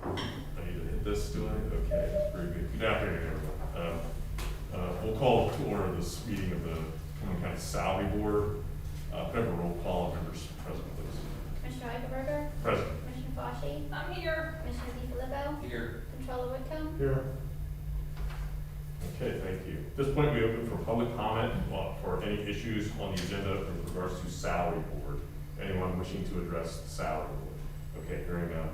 I need to hit this, do I? Okay, very good. Good afternoon, everyone. We'll call to order this meeting of the Cumberland County Salary Board. Could I have a roll call of members present, please? Commissioner Eichelberger? Present. Commissioner Fauci? I'm here. Commissioner DiFilippo? Here. Controller Whitcomb? Here. Okay, thank you. At this point, we open for public comment for any issues on the agenda with regards to salary board. Anyone wishing to address the salary board? Okay, we're gonna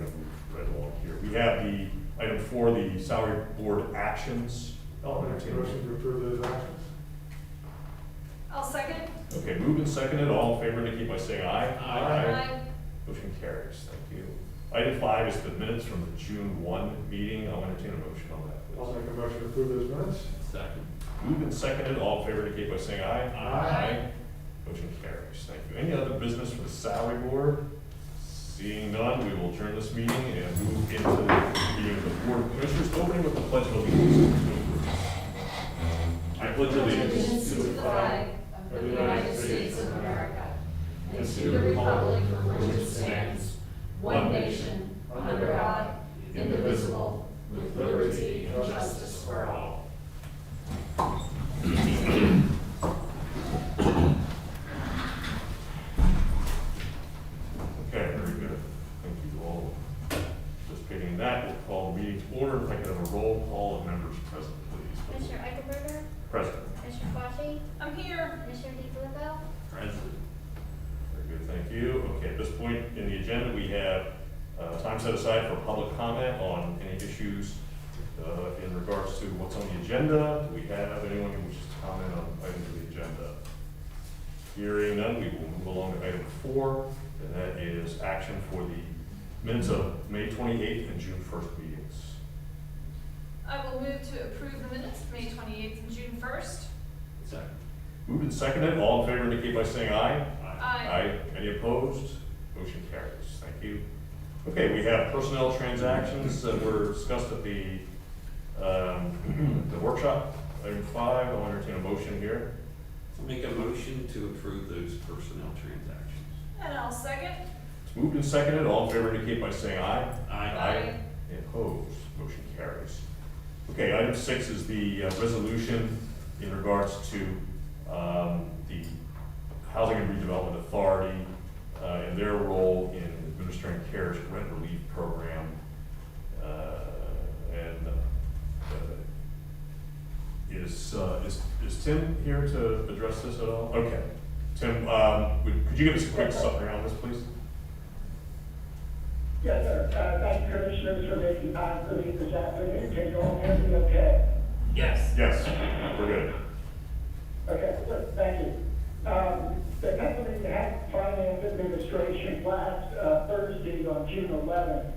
move right along here. We have the item 4, the salary board actions. I'll entertain a motion to approve those actions. I'll second. Okay, moved and seconded. All in favor indicate by saying aye. Aye. Motion carries. Thank you. Item 5 is the minutes from the June 1 meeting. I'll entertain a motion on that, I'll please. make a motion to approve those minutes. Second. Moved and seconded. All in favor indicate by saying aye. Aye. Motion carries. Thank you. Any other business for the salary board? Seeing none, we will adjourn this meeting and move into the meeting of the Board of Commissioners, opening with the Pledge of Allegiance. I pledge allegiance To the flag of the United States of America and to the republic for which it stands, one nation, under God, indivisible, with liberty and justice for all. Okay, very good. Thank you all for participating in that. We'll call the meeting to order. If I could have a roll call of members present, please. Commissioner Eichelberger? Present. Commissioner Fauci? I'm here. Commissioner DiFilippo? Present. Very good, thank you. Okay, at this point in the agenda, we have time set aside for public comment on any issues in regards to what's on the agenda. Do we have anyone who wishes to comment on items of the agenda? Hearing none, we will move along to item 4, and that is action for the minutes of May 28th and June 1st meetings. I will move to approve the minutes, May 28th and June 1st. Second. Moved and seconded, all in favor indicate by saying aye. Aye. Any opposed? Motion carries. Thank you. Okay, we have personnel transactions that were discussed at the workshop. Item 5, I'll entertain a motion here. Make a motion to approve those personnel transactions. And I'll second. It's moved and seconded. All in favor indicate by saying aye. Aye. Any opposed? Motion carries. Okay, item 6 is the resolution in regards to the Housing and Redevelopment Authority and their role in administering CARES rent relief program. Is Tim here to address this at all? Okay. Tim, could you give us a quick summary on this, please? Yes, sir. Thank you, Commissioners, for making time for me this afternoon. Can you all hear me okay? Yes. Yes, we're good. Okay, good. Thank you. The Pennsylvania Finance Administration last Thursday on June 11th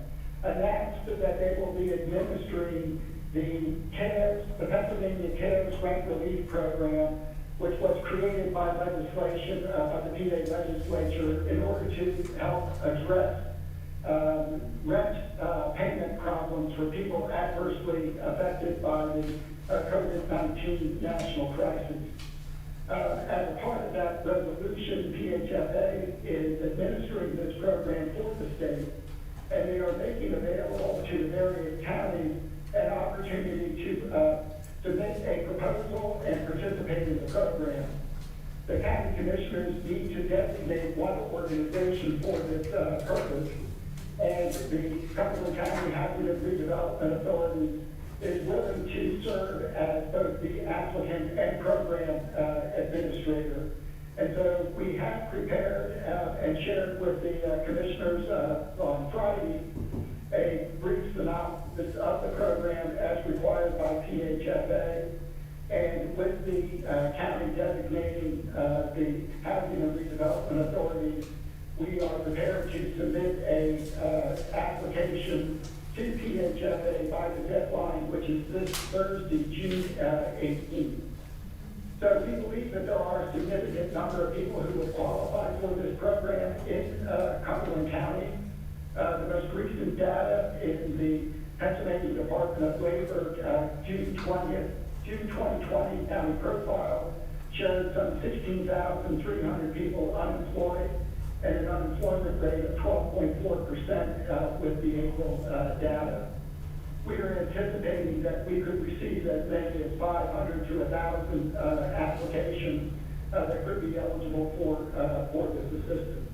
announced that they will be administering the CARES, the Pennsylvania CARES Rent Relief Program, which was created by legislation of the PA legislature in order to help address rent payment problems for people adversely affected by the COVID-19 national crisis. As a part of that resolution, PHFA is administering this program for the state, and they are making available to the various counties an opportunity to submit a proposal and participate in the program. The county commissioners need to designate one organization for this purpose, and the Cumberland County Housing and Redevelopment Authority is willing to serve as both the applicant and program administrator. And so we have prepared and shared with the commissioners on Friday a brief synopsis of the program as required by PHFA, and with the county designating the Housing and Redevelopment Authority, we are prepared to submit a application to PHFA by the deadline, which is this Thursday, June 18th. So we believe that there are a significant number of people who will qualify for this program in Cumberland County. The most recent data in the Pennsylvania Department of Labor June 2020 county profile showed some 16,300 people unemployed and an unemployment rate of 12.4% with the April data. We are anticipating that we could receive as many as 500 to 1,000 applications that could be eligible for this assistance.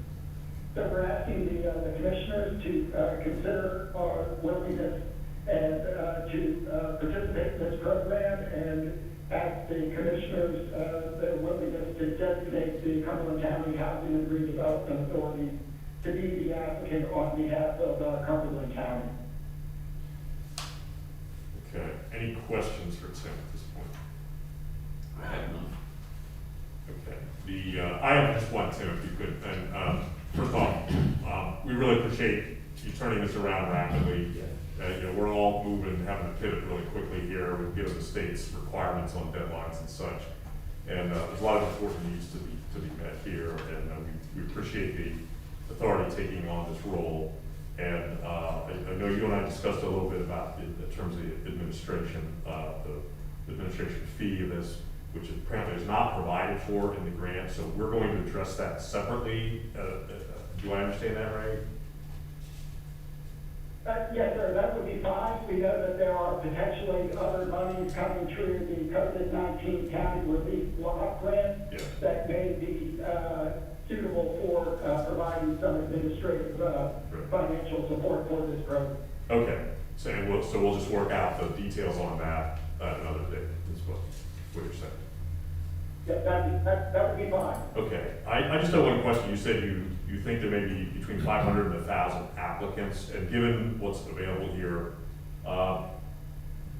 So we're asking the commissioners to consider our willingness and to participate in this program, and ask the commissioners their willingness to designate the Cumberland County Housing and Redevelopment Authority to be the applicant on behalf of Cumberland County. Okay, any questions for Tim at this point? I have none. Okay, I have just one, Tim, if you could, and, first off, we really appreciate you turning this around rapidly. You know, we're all moving, having to pivot really quickly here, we've given the state's requirements on deadlines and such. And, there's a lot of important needs to be met here, and, we appreciate the authority taking on this role. And, I know you and I discussed a little bit about, in terms of the administration, the administration fee of this, which apparently is not provided for in the grant, so we're going to address that separately. Do I understand that right? Yes, sir, that would be fine. We know that there are potentially other monies coming through the COVID-19 County Relief Block Grant Yeah. that may be suitable for providing some administrative financial support for this program. Okay, so we'll just work out the details on that another day, is what you're saying. Yeah, that would be fine. Okay, I just have one question. You said you think there may be between 500 and 1,000 applicants, and given what's available here,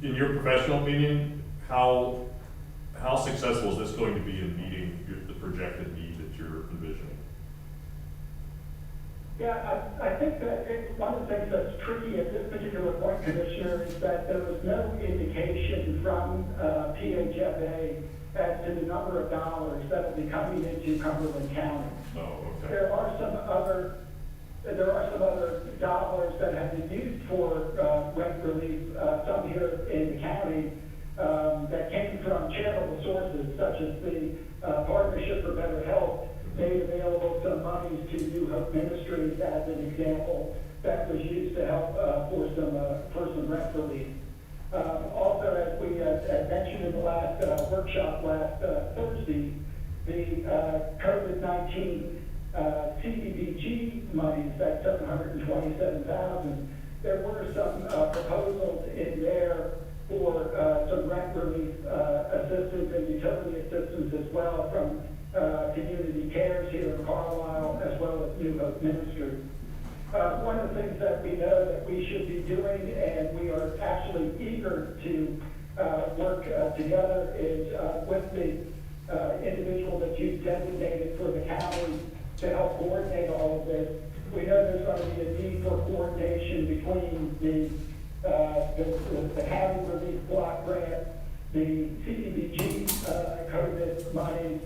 in your professional opinion, how successful is this going to be in meeting the projected need that you're envisioning? Yeah, I think that one of the things that's tricky at this particular point, Commissioner, is that there was no indication from PHFA as to the number of dollars that will be coming into Cumberland County. Oh, okay. There are some other dollars that have been used for rent relief, some here in the county, that came from charitable sources, such as the Partnership for Better Health made available some monies to New Hope Ministries as an example that was used to help for some rent relief. Also, as we had mentioned in the last workshop last Thursday, the COVID-19 CDBG monies, that $727,000, there were some proposals in there for some rent relief assistance and utility assistance as well from Community Cares here in Carlisle, as well as New Hope Ministries. One of the things that we know that we should be doing, and we are actually eager to work together, is with the individual that you've designated for the county to help coordinate all of this. We know there's going to be a need for coordination between the county relief block grant, the CDBG COVID monies,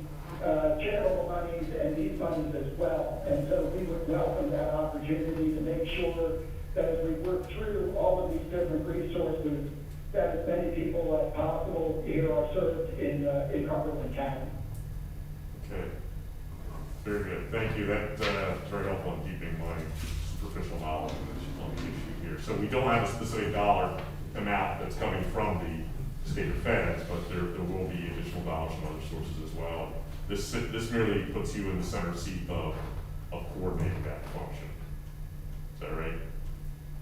charitable monies, and these monies as well. And so we would welcome that opportunity to make sure that as we work through all of these different resources, that as many people as possible here are served in Cumberland County. Okay. Very good. Thank you. That's very helpful in deepening my superficial knowledge on the issue here. So we don't have a specific dollar amount that's coming from the state or feds, but there will be additional dollars from other sources as well. This merely puts you in the center seat of coordinating that function. Is that right?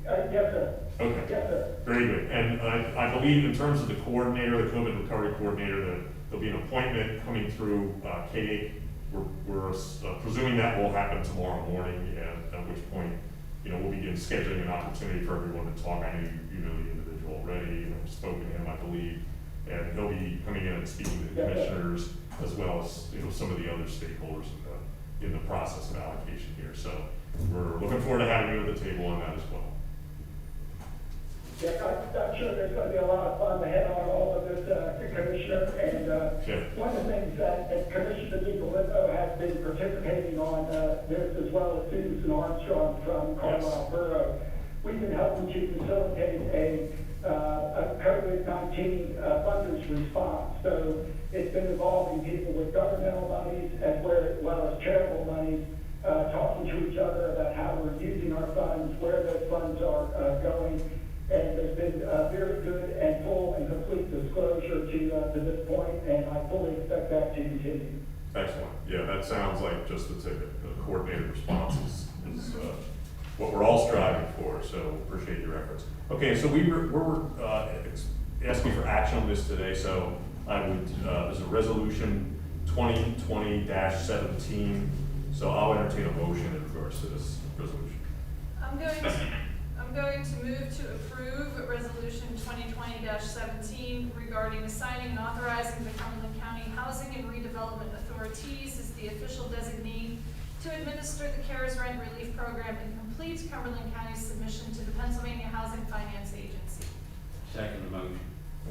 Yes, sir. Okay. Yes, sir. Very good. And I believe in terms of the coordinator, the COVID recovery coordinator, that there'll be an appointment coming through Kate. We're presuming that will happen tomorrow morning, and at which point, we'll begin scheduling an opportunity for everyone to talk. I know you know the individual already, and I've spoken to him, I believe, and he'll be coming in and speaking to the commissioners as well as some of the other stakeholders in the process of allocation here. So we're looking forward to having you at the table on that as well. Yeah, I'm sure there's going to be a lot of fun ahead on all of this, Commissioner. And one of the things that Commissioner DiPolizzo has been participating on this, as well as Susan Armstrong from Carlisle Borough, we've been helping to facilitate a COVID-19 funders response. So it's been involving people with governmental monies as well as charitable monies talking to each other about how we're using our funds, where those funds are going. And there's been very good and full and complete disclosure to this point, and I fully expect that to continue. Excellent. Yeah, that sounds like just a coordinated response is what we're all striving for, so appreciate your efforts. Okay, so we're asking for action on this today, so I would, there's a resolution 2020-17, so I'll entertain a motion in regards to this resolution. I'm going to move to approve Resolution 2020-17 regarding assigning and authorizing the Cumberland County Housing and Redevelopment Authorities as the official designee to administer the CARES Rent Relief Program and complete Cumberland County's submission to the Pennsylvania Housing Finance Agency. Second motion.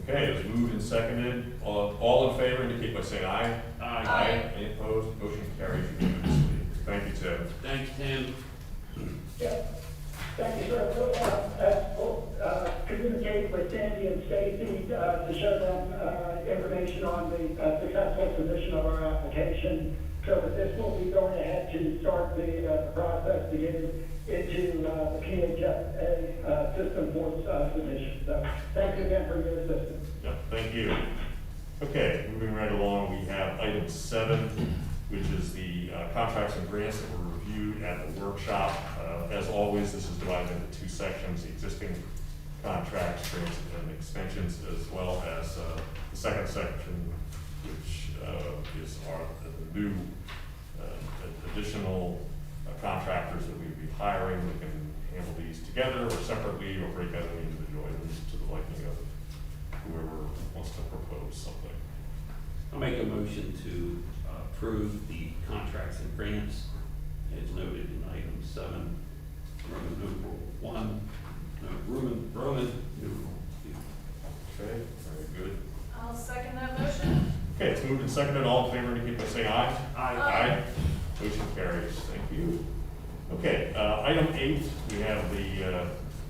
Okay, it's moved and seconded. All in favor indicate by saying aye. Aye. Any opposed? Motion carries unanimously. Thank you, Ted. Thanks, Tim. Yeah. Thank you, sir. We'll communicate with Sandy and Stacy to show them information on the successful submission of our application. So that this will be going ahead to start the process to get into the PHFA system for submission. So thank you again for your assistance. Yep, thank you. Okay, moving right along, we have item 7, which is the contracts and grants that were reviewed at the workshop. As always, this is divided into 2 sections, the existing contracts, grants, and extensions, as well as the second section, which is the new additional contractors that we'd be hiring. We can handle these together or separately or break out any individual items to the liking of whoever wants to propose something. I'll make a motion to approve the contracts and grants as noted in item 7, Roman numeral 1, Roman numeral 2. Okay, very good. I'll second that motion. Okay, it's moved and seconded. All in favor indicate by saying aye. Aye. Motion carries. Thank you. Okay, item 8, we have the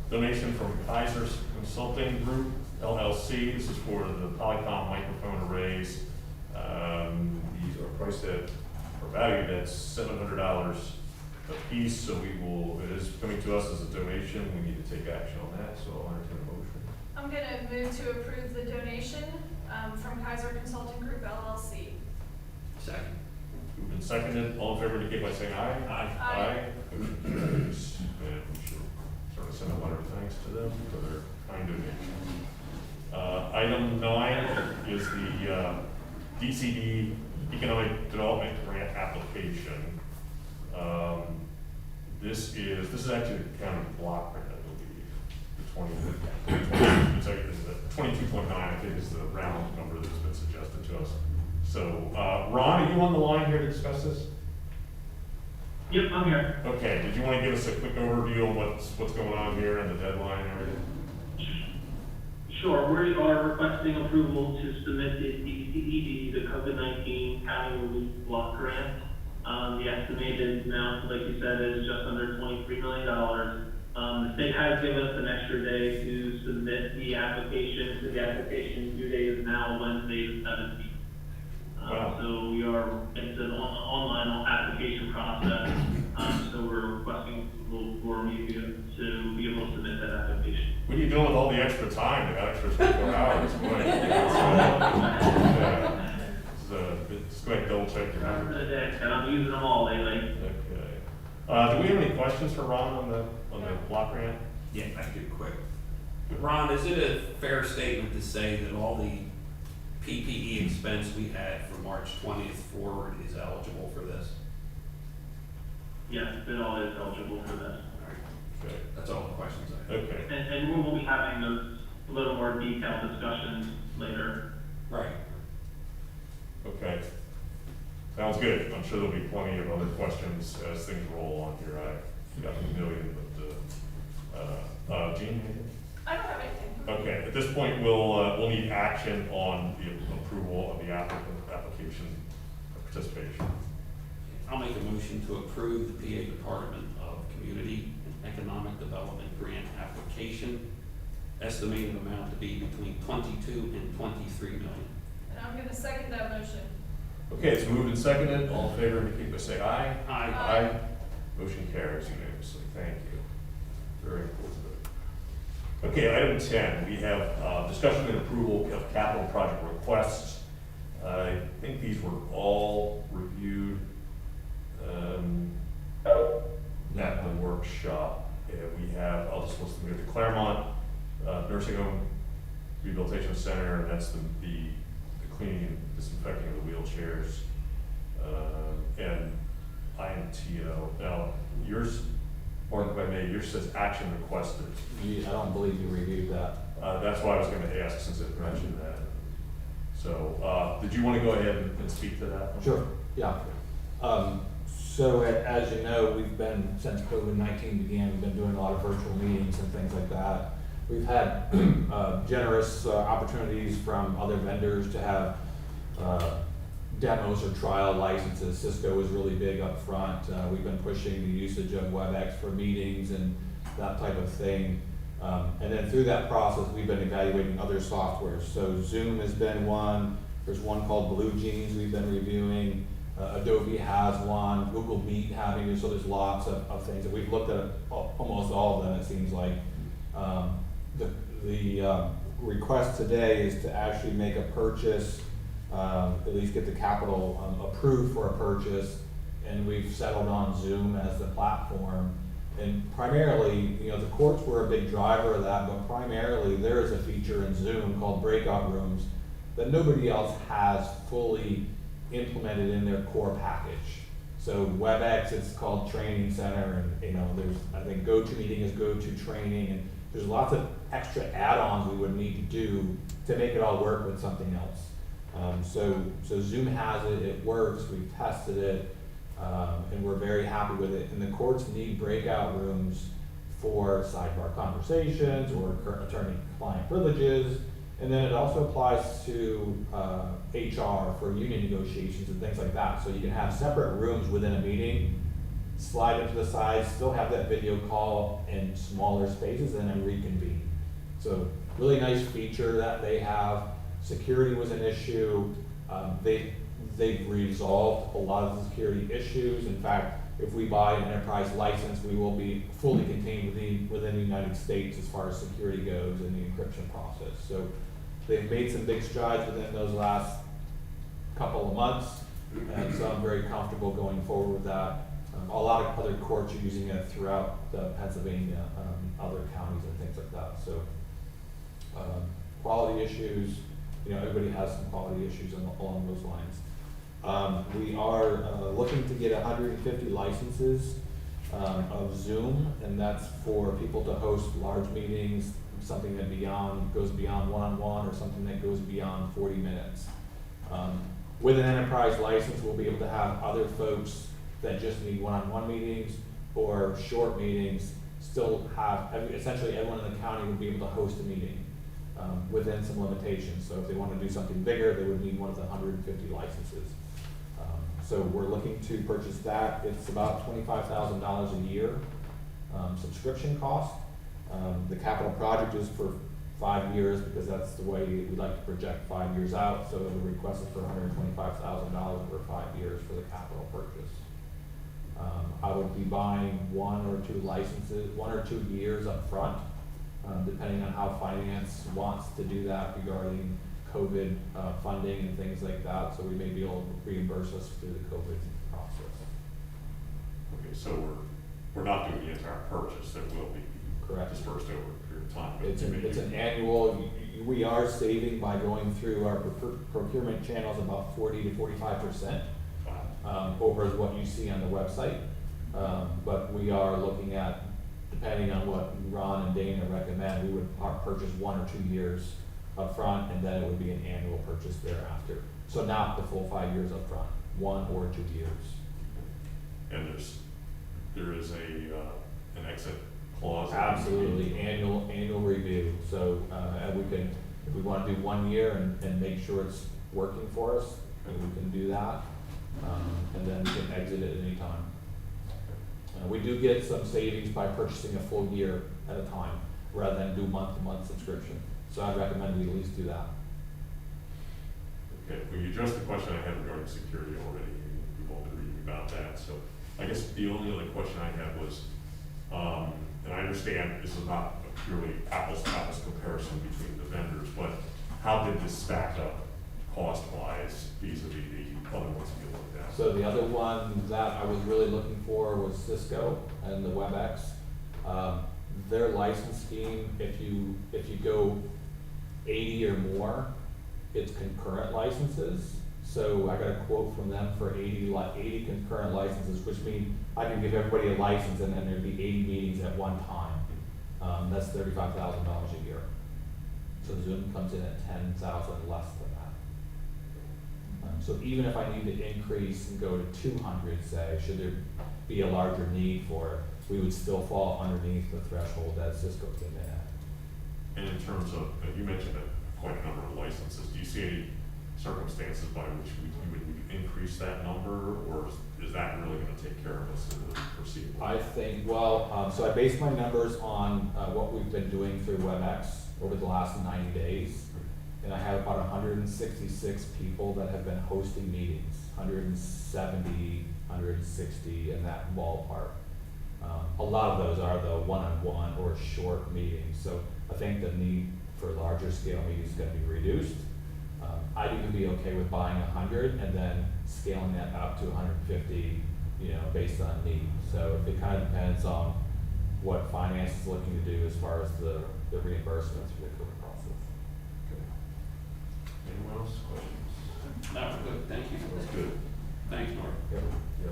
donation from Kaiser's Consulting Group, LLC. This is for the Polycom microphone arrays. These are priced at, or valued at $700 a piece, so it is coming to us as a donation. We need to take action on that, so I'll entertain a motion. I'm going to move to approve the donation from Kaiser Consulting Group, LLC. Second. Moved and seconded. All in favor indicate by saying aye. Aye. Motion carries. And we should sort of send a letter of thanks to them for their kind donation. Item 9 is the DCD Economic Development Grant application. This is actually the county block grant, I believe. It's like 22.9, I think is the round number that's been suggested to us. So, Ron, are you on the line here to discuss this? Yep, I'm here. Okay, did you want to give us a quick overview on what's going on here and the deadline and everything? Sure, we are requesting approval to submit the DCED, the COVID-19 County Relief Block Grant. The estimated amount, like you said, is just under $23 million. The state has given us an extra day to submit the application. So the application due date is now Wednesday the 17th. Wow. So it's an online application process. So we're requesting approval for me to be able to submit that application. What are you doing with all the extra time? They got extra 24 hours. Boy. It's going to double check your numbers. And I'm using them all lately. Okay. Do we have any questions for Ron on the block grant? Yeah, I do quick. Ron, is it a fair statement to say that all the PPE expense we had from March 20th forward is eligible for this? Yes, it all is eligible for this. Okay. That's all the questions I have. Okay. And we will be having those a little more detailed discussions later. Right. Okay. Sounds good. I'm sure there'll be plenty of other questions as things roll on here. I've got a million, but, Jean, anything? I don't have anything. Okay, at this point, we'll need action on the approval of the application participation. I'll make a motion to approve the PA Department of Community and Economic Development Grant application, estimated amount to be between 22 and 23 million. And I'm going to second that motion. Okay, it's moved and seconded. All in favor, indicate by saying aye. Aye. Aye. Motion carries unanimously. Thank you. Very important. Okay, item 10, we have discussion and approval of capital project requests. I think these were all reviewed at the workshop. We have, I'll just list them here, the Claremont Nursing Home Rehabilitation Center, and that's the cleaning and disinfecting of the wheelchairs, and IMTO. Now, yours, or if I may, yours says action requested. I don't believe you reviewed that. That's why I was gonna ask, since it mentioned that. So, did you wanna go ahead and speak to that? Sure, yeah. So as you know, we've been, since COVID-19 began, we've been doing a lot of virtual meetings and things like that. We've had generous opportunities from other vendors to have demos or trial licenses. Cisco is really big up front. We've been pushing the usage of WebEx for meetings and that type of thing. And then through that process, we've been evaluating other softwares. So Zoom has been one. There's one called Blue Jeans we've been reviewing. Adobe has one. Google Meet having it. So there's lots of things. And we've looked at almost all of them, it seems like. The request today is to actually make a purchase, at least get the capital approved for a purchase, and we've settled on Zoom as the platform. And primarily, you know, the courts were a big driver of that, but primarily there is a feature in Zoom called breakout rooms that nobody else has fully implemented in their core package. So WebEx, it's called Training Center, and you know, there's, I think GoToMeeting is GoToTraining, and there's lots of extra add-ons we would need to do to make it all work with something else. So Zoom has it, it works, we've tested it, and we're very happy with it. And the courts need breakout rooms for sidebar conversations or attorney-client privileges. And then it also applies to HR for union negotiations and things like that. So you can have separate rooms within a meeting, slide them to the side, still have that video call in smaller spaces, and then reconvene. So really nice feature that they have. Security was an issue. They've resolved a lot of the security issues. In fact, if we buy an enterprise license, we will be fully contained within the United States as far as security goes in the encryption process. So they've made some big strides within those last couple of months, and so I'm very comfortable going forward with that. A lot of other courts are using it throughout Pennsylvania, other counties and things like that. So quality issues, you know, everybody has some quality issues along those lines. We are looking to get 150 licenses of Zoom, and that's for people to host large meetings, something that goes beyond one-on-one, or something that goes beyond 40 minutes. With an enterprise license, we'll be able to have other folks that just need one-on-one meetings or short meetings still have, essentially everyone in the county would be able to host a meeting within some limitations. So if they want to do something bigger, they would need one of the 150 licenses. So we're looking to purchase that. It's about $25,000 a year subscription cost. The capital project is for 5 years because that's the way we like to project 5 years out. So the request is for $125,000 for 5 years for the capital purchase. I would be buying 1 or 2 licenses, 1 or 2 years up front, depending on how finance wants to do that regarding COVID funding and things like that. So we may be able to reimburse us through the COVID process. Okay, so we're not doing the entire purchase, there will be Correct. dispersed over a period of time. but It's maybe- an annual, we are saving by going through our procurement channels about 40 to 45%. Over what you see on the website. But we are looking at, depending on what Ron and Dana recommend, we would purchase 1 or 2 years up front, and then it would be an annual purchase thereafter. So not the full 5 years up front, 1 or 2 years. And there is an exit clause. Absolutely, annual review. So, and we can, if we wanna do 1 year and make sure it's working for us, then we can do that. And then we can exit at any time. We do get some savings by purchasing a full year at a time, rather than do month-to-month subscription. So I'd recommend we at least do that. Okay, well, you addressed the question I had regarding security already, we've all been reading about that, so I guess the only other question I had was, and I understand this is not a purely apples to apples comparison between the vendors, but how did this stack up cost-wise vis-a-vis the other ones you looked at? So the other one that I was really looking for was Cisco and the WebEx. Their license scheme, if you go 80 or more, it's concurrent licenses. So I got a quote from them for 80 concurrent licenses, which means I can give everybody a license and then there'd be 80 meetings at one time. That's $35,000 a year. So Zoom comes in at 10,000 less than that. So even if I need to increase and go to 200, say, should there be a larger need for it, we would still fall underneath the threshold that Cisco came in at. And in terms of, you mentioned quite a number of licenses, do you see any circumstances by which we would increase that number, or is that really gonna take care of us in the foreseeable? I think, well, so I based my numbers on what we've been doing through WebEx over the last 90 days. And I have about 166 people that have been hosting meetings, 170, 160 in that ballpark. A lot of those are the one-on-one or short meetings, so I think the need for larger scale meetings is gonna be reduced. I'd even be okay with buying 100 and then scaling that up to 150, based on need. So it kind of depends on what finance is looking to do as far as the reimbursements for the current process. Okay. Anyone else, questions? No, good, thank you. That's good. Thanks, Mark. Yep,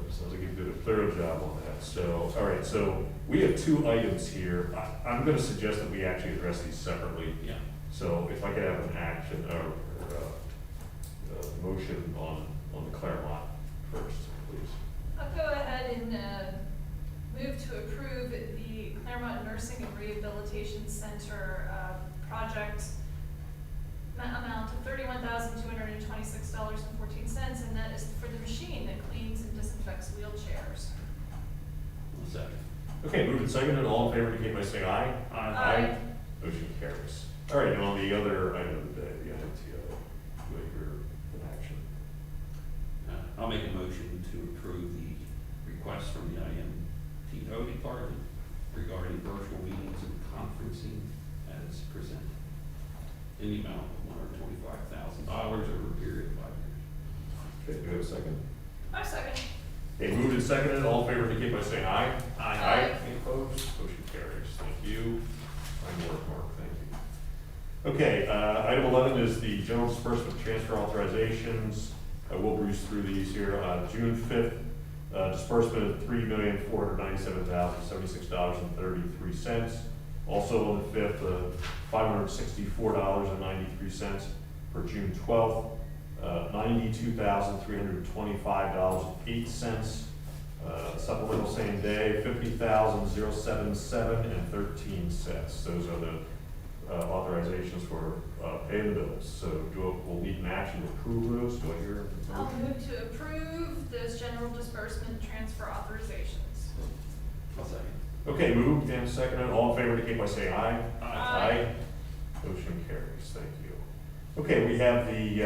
sounds like you did a thorough job on that. So, all right, so we have two items here. I'm gonna suggest that we actually address these separately. Yeah. So if I could have an action, or motion on the Claremont first, please. I'll go ahead and move to approve the Claremont Nursing and Rehabilitation Center project amount of $31,226.14, and that is for the machine that cleans and disinfects wheelchairs. One second. Okay, moved and seconded, all in favor indicate by saying aye. Aye. Motion carries. All right, and on the other item of the day, the IMTO, do I hear an action? I'll make a motion to approve the request from the IMTO department regarding virtual meetings and conferencing as presented in the amount of $125,000 over a period of 5 years. Okay, do we have a second? My second. Okay, moved and seconded, all in favor indicate by saying aye. Aye. Any opposed? Motion carries. Thank you. Fine work, Mark, thank you. Okay, item 11 is the general disbursement transfer authorizations. We'll breeze through these here. June 5th, disbursement of $3,497,076.33. Also on the 5th, $564.93 for June 12th. $92,325.08. Supplemental same day, $50,077.13. Those are the authorizations for paying the bills. So we'll need an action to approve those. Do I hear? I'll move to approve those general disbursement transfer authorizations. I'll second. Okay, moved and seconded. All in favor indicate by saying aye. Aye. Motion carries. Thank you. Okay, we have the,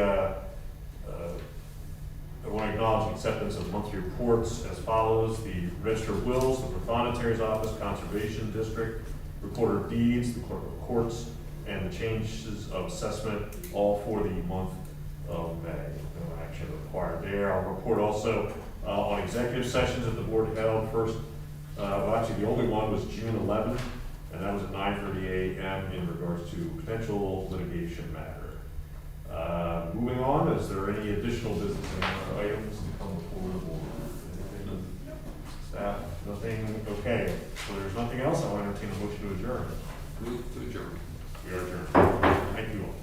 I want to acknowledge acceptance of monthly reports as follows. The Register of Wills, the Prothonotary Office, Conservation District, Recorder of Deeds, the Clerk of Courts, and the changes of assessment, all for the month of May. No action required there. I'll report also on executive sessions that the board held. First, well, actually, the only one was June 11th, and that was at 9:30 a.m. in regards to potential litigation matter. Moving on, is there any additional business and items to come before the board? Anything? Staff, nothing? Okay, so there's nothing else. I'll entertain a motion to adjourn. Move to adjourn. We are adjourned. Thank you all.